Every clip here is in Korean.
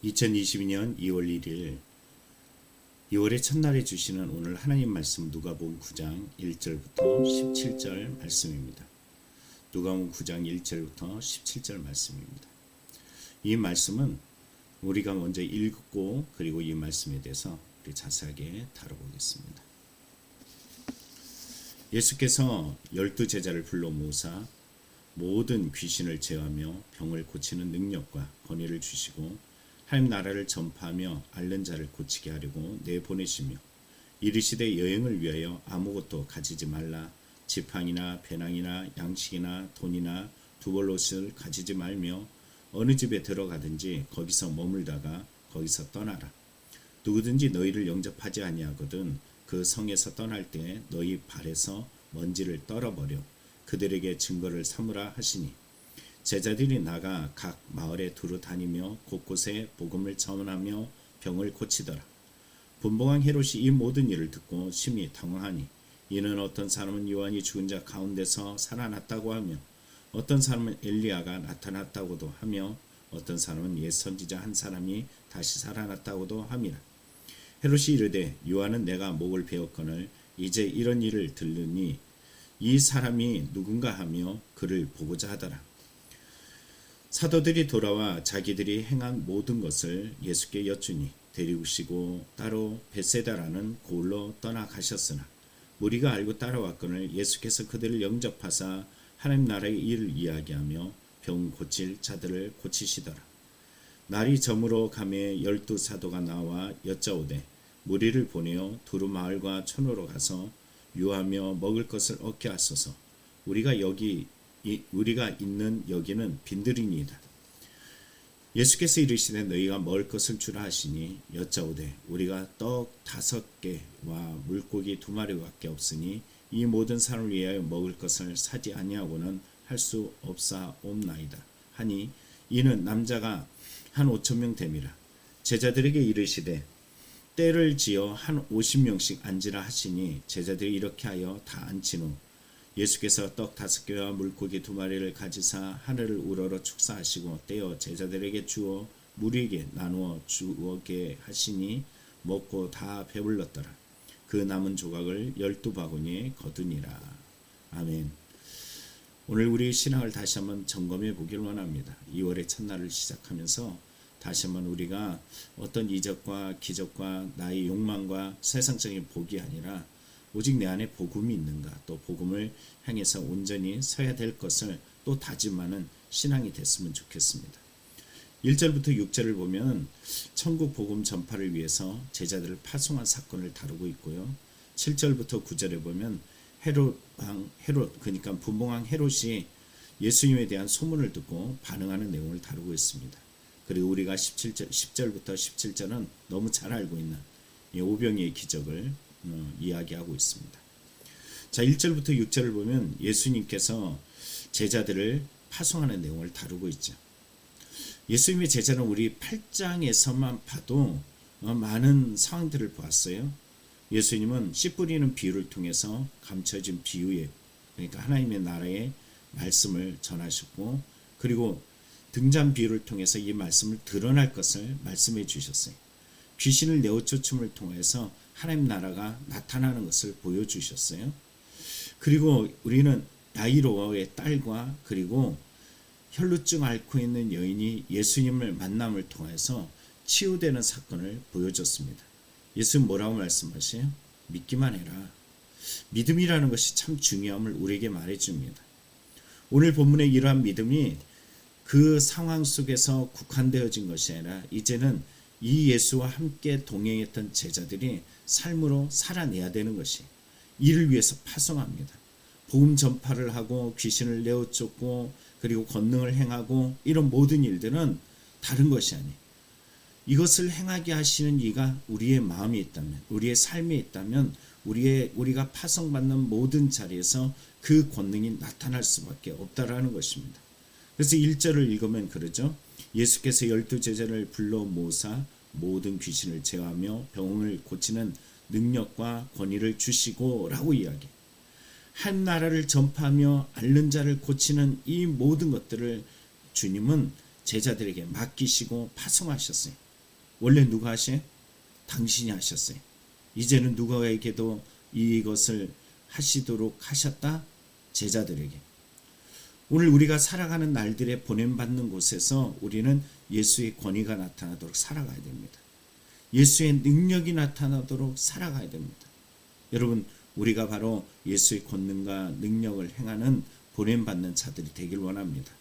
2022년 2월 1일 2월의 첫날에 주시는 오늘 하나님 말씀 누가복음 9장 1절부터 17절 말씀입니다. 누가복음 9장 1절부터 17절 말씀입니다. 이 말씀은 우리가 먼저 읽고 그리고 이 말씀에 대해서 우리 자세하게 다뤄보겠습니다. 예수께서 12제자를 불러 모으사 모든 귀신을 제어하며 병을 고치는 능력과 권위를 주시고 하나님 나라를 전파하며 앓는 자를 고치게 하려고 내보내시며 이르시되 여행을 위하여 아무것도 가지지 말라. 지팡이나 배낭이나 양식이나 돈이나 두벌옷을 가지지 말며 어느 집에 들어가든지 거기서 머물다가 거기서 떠나라. 누구든지 너희를 영접하지 아니하거든 그 성에서 떠날 때 너희 발에서 먼지를 떨어버려 그들에게 증거를 삼으라 하시니 제자들이 나가 각 마을에 두루 다니며 곳곳에 복음을 전하며 병을 고치더라. 분봉왕 헤롯이 이 모든 일을 듣고 심히 당황하니 이는 어떤 사람은 요한이 죽은 자 가운데서 살아났다고 하며 어떤 사람은 엘리야가 나타났다고도 하며 어떤 사람은 옛 선지자 한 사람이 다시 살아났다고도 함이라. 헤롯이 이르되 요한은 내가 목을 베었거늘 이제 이런 일을 들으니 이 사람이 누군가 하며 그를 보고자 하더라. 사도들이 돌아와 자기들이 행한 모든 것을 예수께 여쭈니 데리우시고 따로 벳세다라는 고을로 떠나가셨으나 무리가 알고 따라왔거늘 예수께서 그들을 영접하사 하나님 나라의 일을 이야기하며 병 고칠 자들을 고치시더라. 날이 저물어 가매 12사도가 나와 여짜오되 무리를 보내어 두루 마을과 촌으로 가서 유하며 먹을 것을 얻게 하소서. 우리가 있는 여기는 빈들이니이다. 예수께서 이르시되 너희가 먹을 것을 주라 하시니 여짜오되 우리가 떡 5개와 물고기 2마리밖에 없으니 이 모든 사람을 위하여 먹을 것을 사지 아니하고는 할 수 없사옵나이다 하니 이는 남자가 한 5,000명 됨이라. 제자들에게 이르시되 때를 지어 한 50명씩 앉으라 하시니 제자들이 이렇게 하여 다 앉힌 후 예수께서 떡 5개와 물고기 2마리를 가지사 하늘을 우러러 축사하시고 떼어 제자들에게 주어 무리에게 나누어 주게 하시니 먹고 다 배불렀더라. 그 남은 조각을 12바구니에 거두니라. 아멘. 오늘 우리 신앙을 다시 한번 점검해 보길 원합니다. 2월의 첫날을 시작하면서 다시 한번 우리가 어떤 이적과 기적과 나의 욕망과 세상적인 복이 아니라 오직 내 안에 복음이 있는가, 또 복음을 향해서 온전히 서야 될 것을 또 다짐하는 신앙이 됐으면 좋겠습니다. 1절부터 6절을 보면 천국 복음 전파를 위해서 제자들을 파송한 사건을 다루고 있고요. 7절부터 9절에 보면 헤롯 그러니까 분봉왕 헤롯이 예수님에 대한 소문을 듣고 반응하는 내용을 다루고 있습니다. 그리고 우리가 10절부터 17절은 너무 잘 알고 있는 오병이의 기적을 이야기하고 있습니다. 자, 1절부터 6절을 보면 예수님께서 제자들을 파송하는 내용을 다루고 있죠. 예수님의 제자는 우리 8장에서만 봐도 많은 상황들을 보았어요. 예수님은 씨 뿌리는 비유를 통해서 감춰진 비유에, 그러니까 하나님의 나라의 말씀을 전하셨고, 그리고 등잔 비유를 통해서 이 말씀을 드러날 것을 말씀해 주셨어요. 귀신을 내어 쫓음을 통해서 하나님 나라가 나타나는 것을 보여주셨어요. 그리고 우리는 야이로의 딸과 그리고 혈루증 앓고 있는 여인이 예수님을 만남을 통해서 치유되는 사건을 보여줬습니다. 예수는 뭐라고 말씀하세요? 믿기만 해라. 믿음이라는 것이 참 중요함을 우리에게 말해줍니다. 오늘 본문의 이러한 믿음이 그 상황 속에서 국한되어진 것이 아니라 이제는 이 예수와 함께 동행했던 제자들이 삶으로 살아내야 되는 것이, 이를 위해서 파송합니다. 복음 전파를 하고 귀신을 내어 쫓고 그리고 권능을 행하고 이런 모든 일들은 다른 것이 아니, 이것을 행하게 하시는 이가 우리의 마음에 있다면, 우리의 삶에 있다면 우리가 파송받는 모든 자리에서 그 권능이 나타날 수밖에 없다라는 것입니다. 그래서 1절을 읽으면 그러죠. 예수께서 12제자를 불러 모으사 모든 귀신을 제어하며 병을 고치는 능력과 권위를 주시고 라고 이야기. 한 나라를 전파하며 앓는 자를 고치는 이 모든 것들을 주님은 제자들에게 맡기시고 파송하셨어요. 원래 누가 하셔요? 당신이 하셨어요. 이제는 누구에게도 이것을 하시도록 하셨다? 제자들에게. 오늘 우리가 살아가는 날들에 보냄받는 곳에서 우리는 예수의 권위가 나타나도록 살아가야 됩니다. 예수의 능력이 나타나도록 살아가야 됩니다. 여러분, 우리가 바로 예수의 권능과 능력을 행하는 보냄받는 자들이 되길 원합니다.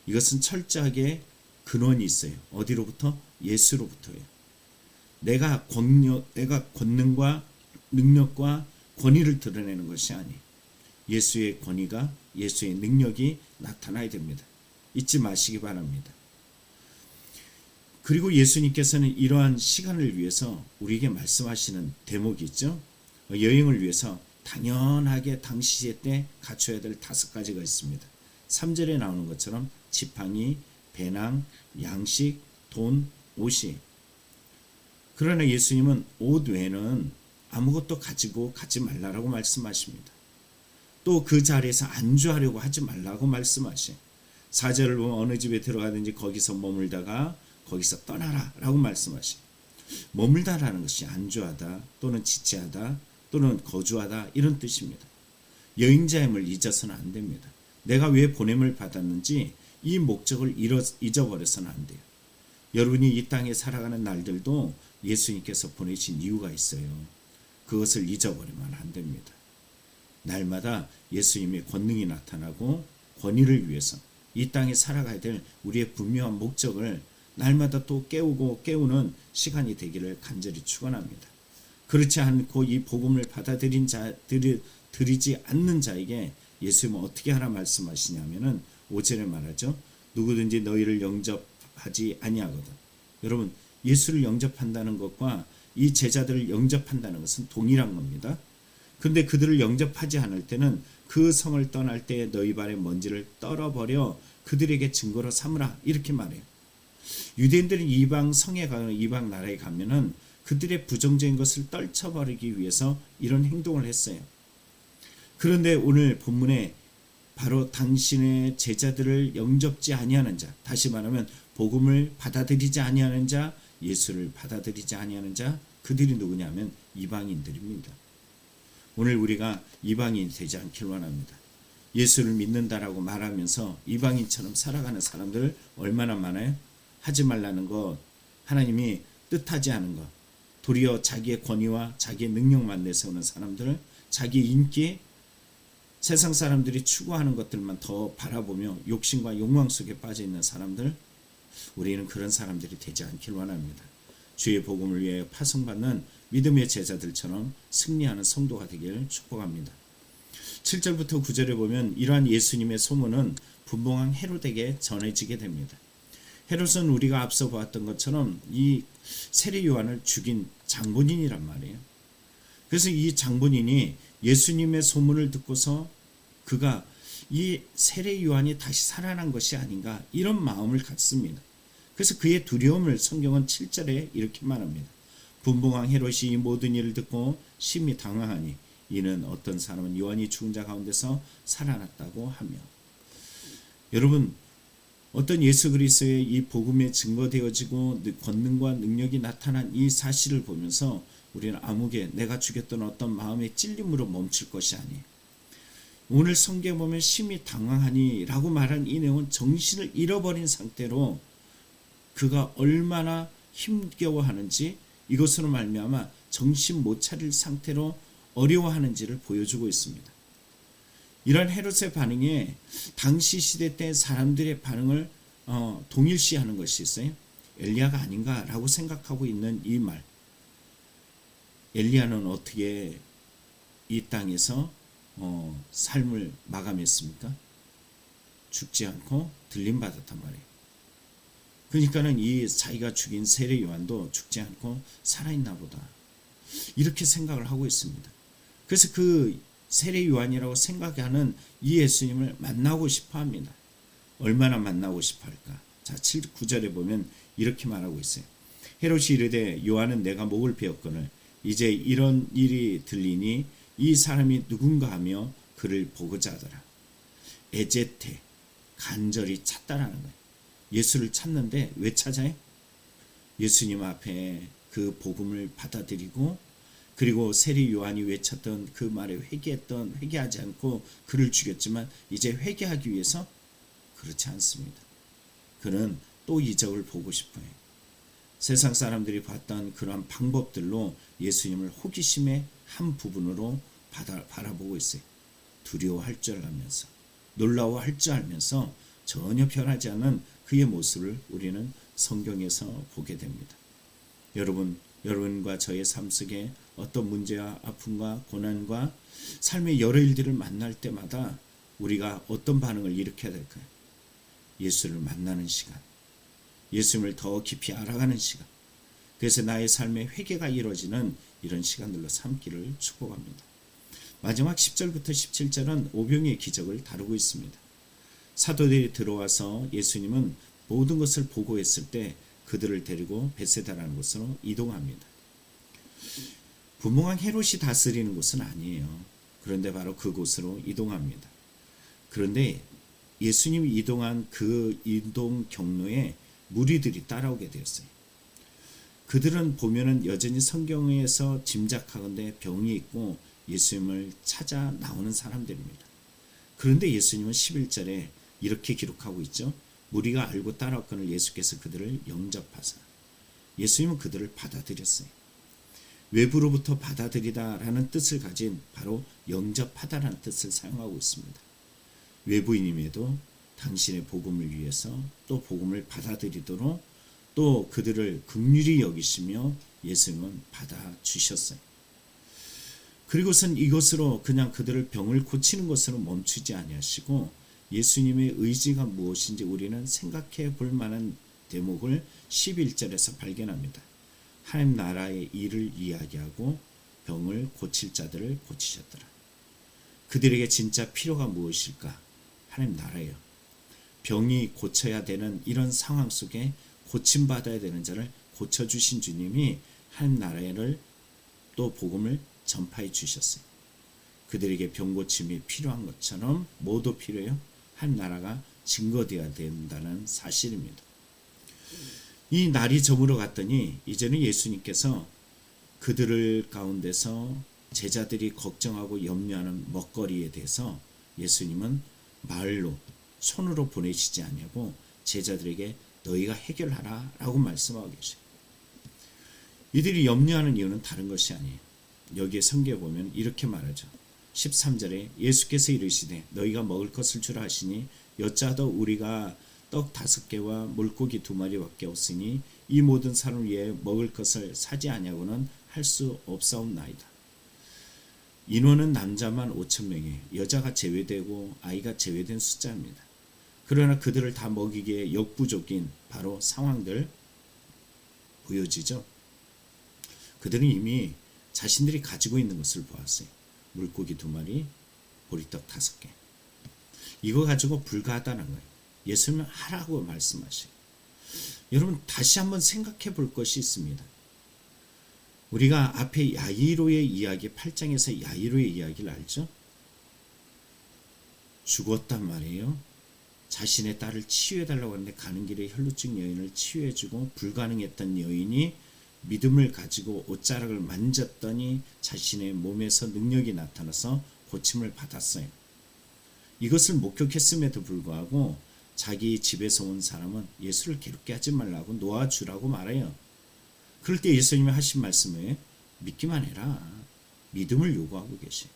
이것은 철저하게 근원이 있어요. 어디로부터? 예수로부터예요. 내가 권능과 능력과 권위를 드러내는 것이 아니에요. 예수의 권위가, 예수의 능력이 나타나야 됩니다. 잊지 마시기 바랍니다. 그리고 예수님께서는 이러한 시간을 위해서 우리에게 말씀하시는 대목이 있죠. 여행을 위해서 당연하게 당시 시대 때 갖춰야 될 5가지가 있습니다. 3절에 나오는 것처럼 지팡이, 배낭, 양식, 돈, 옷이. 그러나 예수님은 옷 외에는 아무것도 가지고 가지 말라고 말씀하십니다. 또 그 자리에서 안주하려고 하지 말라고 말씀하셔요. 4절을 보면 어느 집에 들어가든지 거기서 머물다가 거기서 떠나라 라고 말씀하셔요. 머물다라는 것이 안주하다 또는 지체하다 또는 거주하다 이런 뜻입니다. 여행자임을 잊어서는 안 됩니다. 내가 왜 보냄을 받았는지 이 목적을 잊어버려서는 안 돼요. 여러분이 이 땅에 살아가는 날들도 예수님께서 보내신 이유가 있어요. 그것을 잊어버리면 안 됩니다. 날마다 예수님의 권능이 나타나고 권위를 위해서 이 땅에 살아가야 될 우리의 분명한 목적을 날마다 또 깨우는 시간이 되기를 간절히 축원합니다. 그렇지 않고 이 복음을 받아들이지 않는 자에게 예수님은 어떻게 하라 말씀하시냐면은 5절에 말하죠. 누구든지 너희를 영접하지 아니하거든. 여러분, 예수를 영접한다는 것과 이 제자들을 영접한다는 것은 동일한 겁니다. 근데 그들을 영접하지 않을 때는 그 성을 떠날 때 너희 발의 먼지를 떨어버려 그들에게 증거로 삼으라 이렇게 말해요. 유대인들은 이방 성에 가거나 이방 나라에 가면은 그들의 부정적인 것을 떨쳐버리기 위해서 이런 행동을 했어요. 그런데 오늘 본문에 바로 당신의 제자들을 영접지 아니하는 자, 다시 말하면 복음을 받아들이지 아니하는 자, 예수를 받아들이지 아니하는 자, 그들이 누구냐면 이방인들입니다. 오늘 우리가 이방인이 되지 않길 원합니다. 예수를 믿는다라고 말하면서 이방인처럼 살아가는 사람들 얼마나 많아요? 하지 말라는 것, 하나님이 뜻하지 않은 것, 도리어 자기의 권위와 자기의 능력만 내세우는 사람들, 자기 인기, 세상 사람들이 추구하는 것들만 더 바라보며 욕심과 욕망 속에 빠져있는 사람들, 우리는 그런 사람들이 되지 않길 원합니다. 주의 복음을 위해 파송받는 믿음의 제자들처럼 승리하는 성도가 되기를 축복합니다. 7절부터 9절에 보면 이러한 예수님의 소문은 분봉왕 헤롯에게 전해지게 됩니다. 헤롯은 우리가 앞서 보았던 것처럼 이 세례 요한을 죽인 장본인이란 말이에요. 그래서 이 장본인이 예수님의 소문을 듣고서 그가 이 세례 요한이 다시 살아난 것이 아닌가 이런 마음을 갖습니다. 그래서 그의 두려움을 성경은 7절에 이렇게 말합니다. 분봉왕 헤롯이 이 모든 일을 듣고 심히 당황하니 이는 어떤 사람은 요한이 죽은 자 가운데서 살아났다고 하며. 여러분, 어떤 예수 그리스도의 이 복음에 증거되어지고 권능과 능력이 나타난 이 사실을 보면서 우리는 아무개 내가 죽였던 어떤 마음의 찔림으로 멈출 것이 아니에요. 오늘 성경에 보면 심히 당황하니 라고 말한 이 내용은 정신을 잃어버린 상태로 그가 얼마나 힘겨워하는지 이것으로 말미암아 정신 못 차릴 상태로 어려워하는지를 보여주고 있습니다. 이런 헤롯의 반응에 당시 시대 때 사람들의 반응을 동일시하는 것이 있어요. 엘리야가 아닌가라고 생각하고 있는 이 말. 엘리야는 어떻게 이 땅에서 삶을 마감했습니까? 죽지 않고 들림받았단 말이에요. 그러니까는 이 자기가 죽인 세례 요한도 죽지 않고 살아있나 보다. 이렇게 생각을 하고 있습니다. 그래서 그 세례 요한이라고 생각하는 이 예수님을 만나고 싶어 합니다. 얼마나 만나고 싶어 할까? 자, 9절에 보면 이렇게 말하고 있어요. 헤롯이 이르되 요한은 내가 목을 베었거늘 이제 이런 일이 들리니 이 사람이 누군가 하며 그를 보고자 하더라. 간절히 찾다라는 거예요. 예수를 찾는데 왜 찾아요? 예수님 앞에 그 복음을 받아들이고 그리고 세리 요한이 외쳤던 그 말에 회개하지 않고 그를 죽였지만 이제 회개하기 위해서 그렇지 않습니다. 그는 또 이적을 보고 싶어요. 세상 사람들이 봤던 그러한 방법들로 예수님을 호기심의 한 부분으로 바라보고 있어요. 두려워할 줄 알면서 놀라워할 줄 알면서 전혀 변하지 않은 그의 모습을 우리는 성경에서 보게 됩니다. 여러분과 저의 삶 속에 어떤 문제와 아픔과 고난과 삶의 여러 일들을 만날 때마다 우리가 어떤 반응을 일으켜야 될까요? 예수를 만나는 시간, 예수님을 더 깊이 알아가는 시간, 그래서 나의 삶의 회개가 이루어지는 이런 시간들로 삼기를 축복합니다. 마지막 10절부터 17절은 오병이의 기적을 다루고 있습니다. 사도들이 들어와서 예수님은 모든 것을 보고했을 때 그들을 데리고 베세다라는 곳으로 이동합니다. 분봉왕 헤롯이 다스리는 곳은 아니에요. 그런데 바로 그곳으로 이동합니다. 그런데 예수님이 이동한 그 이동 경로에 무리들이 따라오게 되었어요. 그들은 보면은 여전히 성경에서 짐작하건대 병이 있고 예수님을 찾아 나오는 사람들입니다. 그런데 예수님은 11절에 이렇게 기록하고 있죠. 무리가 알고 따라왔거늘 예수께서 그들을 영접하사. 예수님은 그들을 받아들였어요. 외부로부터 받아들이다라는 뜻을 가진 바로 영접하다라는 뜻을 사용하고 있습니다. 외부인임에도 당신의 복음을 위해서 또 복음을 받아들이도록 또 그들을 긍휼히 여기시며 예수님은 받아주셨어요. 그리고선 이것으로 그냥 그들을 병을 고치는 것으로 멈추지 아니하시고 예수님의 의지가 무엇인지 우리는 생각해 볼 만한 대목을 11절에서 발견합니다. 하나님 나라의 일을 이야기하고 병을 고칠 자들을 고치셨더라. 그들에게 진짜 필요가 무엇일까? 하나님 나라예요. 병이 고쳐야 되는 이런 상황 속에 고침받아야 되는 자를 고쳐주신 주님이 하나님 나라를 또 복음을 전파해 주셨어요. 그들에게 병 고침이 필요한 것처럼 뭐도 필요해요? 하나님 나라가 증거되어야 된다는 사실입니다. 이 날이 저물어 갔더니 이제는 예수님께서 그들을 가운데서 제자들이 걱정하고 염려하는 먹거리에 대해서 예수님은 말로 손으로 보내시지 아니하고 제자들에게 너희가 해결하라 라고 말씀하고 계세요. 이들이 염려하는 이유는 다른 것이 아니에요. 여기에 성경에 보면 이렇게 말하죠. 13절에 예수께서 이르시되 너희가 먹을 것을 주라 하시니 여짜도 우리가 떡 5개와 물고기 2마리밖에 없으니 이 모든 사람을 위해 먹을 것을 사지 아니하고는 할 수 없사옵나이다. 인원은 남자만 5,000명이에요. 여자가 제외되고 아이가 제외된 숫자입니다. 그러나 그들을 다 먹이기에 역부족인 바로 상황들 보여지죠. 그들은 이미 자신들이 가지고 있는 것을 보았어요. 물고기 2마리, 보리떡 5개. 이거 가지고 불가하다는 거예요. 예수님은 하라고 말씀하셔요. 여러분 다시 한번 생각해 볼 것이 있습니다. 우리가 앞에 야이로의 이야기 8장에서 야이로의 이야기를 알죠? 죽었단 말이에요. 자신의 딸을 치유해달라고 하는데 가는 길에 혈루증 여인을 치유해주고 불가능했던 여인이 믿음을 가지고 옷자락을 만졌더니 자신의 몸에서 능력이 나타나서 고침을 받았어요. 이것을 목격했음에도 불구하고 자기 집에서 온 사람은 예수를 괴롭게 하지 말라고 놓아주라고 말해요. 그럴 때 예수님이 하신 말씀에 믿기만 해라. 믿음을 요구하고 계셔요.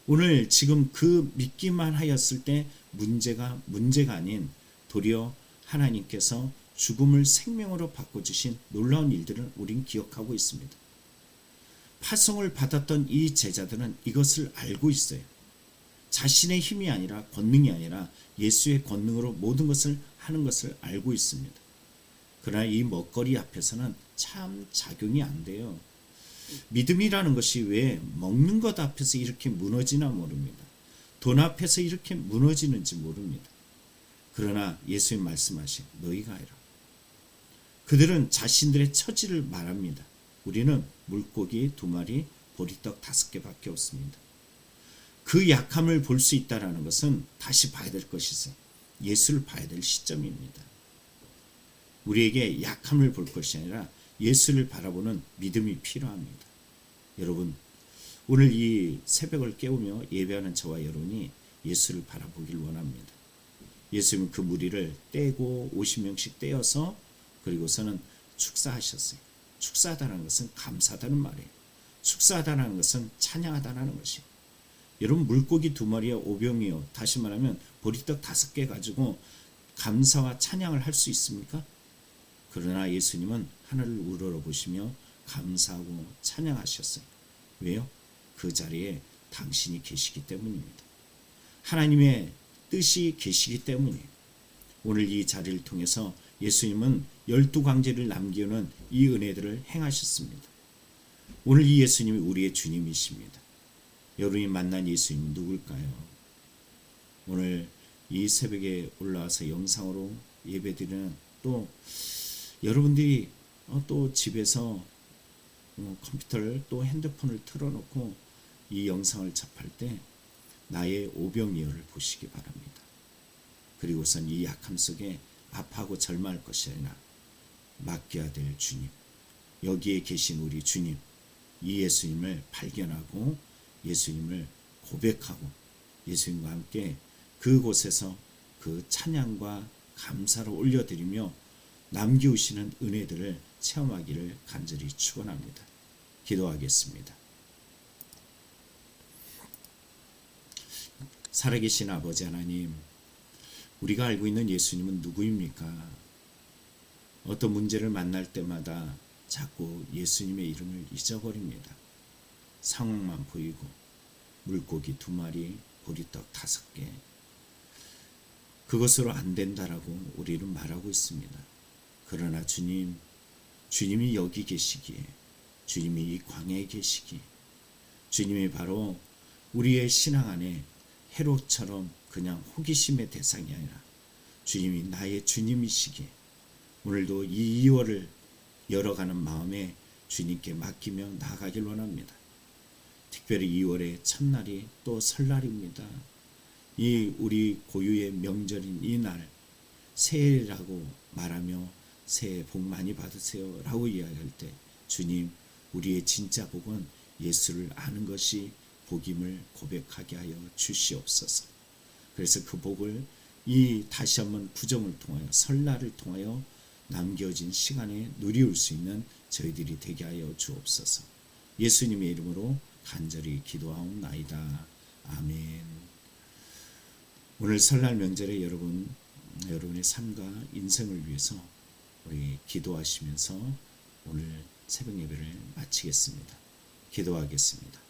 오늘 지금 그 믿기만 하였을 때 문제가 아닌 도리어 하나님께서 죽음을 생명으로 바꿔주신 놀라운 일들을 우린 기억하고 있습니다. 파송을 받았던 이 제자들은 이것을 알고 있어요. 자신의 힘이 아니라 권능이 아니라 예수의 권능으로 모든 것을 하는 것을 알고 있습니다. 그러나 이 먹거리 앞에서는 참 작용이 안 돼요. 믿음이라는 것이 왜 먹는 것 앞에서 이렇게 무너지나 모릅니다. 돈 앞에서 이렇게 무너지는지 모릅니다. 그러나 예수님 말씀하신 너희가 해라. 그들은 자신들의 처지를 말합니다. 우리는 물고기 2마리, 보리떡 5개밖에 없습니다. 그 약함을 볼 수 있다는 것은 다시 봐야 될 것이 있어요. 예수를 봐야 될 시점입니다. 우리에게 약함을 볼 것이 아니라 예수를 바라보는 믿음이 필요합니다. 여러분, 오늘 이 새벽을 깨우며 예배하는 저와 여러분이 예수를 바라보길 원합니다. 예수님은 그 무리를 떼고 50명씩 떼어서 그리고서는 축사하셨어요. 축사하다는 것은 감사하다는 말이에요. 축사하다는 것은 찬양하다는 것이에요. 여러분, 물고기 2마리에 5병이요. 다시 말하면 보리떡 5개 가지고 감사와 찬양을 할 수 있습니까? 그러나 예수님은 하늘을 우러러보시며 감사하고 찬양하셨어요. 왜요? 그 자리에 당신이 계시기 때문입니다. 하나님의 뜻이 계시기 때문이에요. 오늘 이 자리를 통해서 예수님은 12광제를 남기는 이 은혜들을 행하셨습니다. 오늘 이 예수님이 우리의 주님이십니다. 여러분이 만난 예수님은 누굴까요? 오늘 이 새벽에 올라와서 영상으로 예배드리는 또 여러분들이 또 집에서 컴퓨터를 또 핸드폰을 틀어놓고 이 영상을 접할 때 나의 오병이어를 보시기 바랍니다. 그리고선 이 약함 속에 아파하고 절망할 것이 아니라 맡겨야 될 주님, 여기에 계신 우리 주님, 이 예수님을 발견하고 예수님을 고백하고 예수님과 함께 그곳에서 그 찬양과 감사를 올려드리며 남기우시는 은혜들을 체험하기를 간절히 축원합니다. 기도하겠습니다. 살아계신 아버지 하나님, 우리가 알고 있는 예수님은 누구입니까? 어떤 문제를 만날 때마다 자꾸 예수님의 이름을 잊어버립니다. 상황만 보이고 물고기 2마리, 보리떡 5개, 그것으로 안 된다라고 우리는 말하고 있습니다. 그러나 주님, 주님이 여기 계시기에, 주님이 이 광야에 계시기에, 주님이 바로 우리의 신앙 안에 헤롯처럼 그냥 호기심의 대상이 아니라 주님이 나의 주님이시기에 오늘도 이 2월을 열어가는 마음에 주님께 맡기며 나아가길 원합니다. 특별히 2월의 첫날이 또 설날입니다. 이 우리 고유의 명절인 이 날, 새해라고 말하며 새해 복 많이 받으세요 라고 이야기할 때 주님, 우리의 진짜 복은 예수를 아는 것이 복임을 고백하게 하여 주시옵소서. 그래서 그 복을 이 다시 한번 구정을 통하여 설날을 통하여 남겨진 시간에 누리울 수 있는 저희들이 되게 하여 주옵소서. 예수님의 이름으로 간절히 기도하옵나이다. 아멘. 오늘 설날 명절에 여러분의 삶과 인생을 위해서 우리 기도하시면서 오늘 새벽 예배를 마치겠습니다. 기도하겠습니다.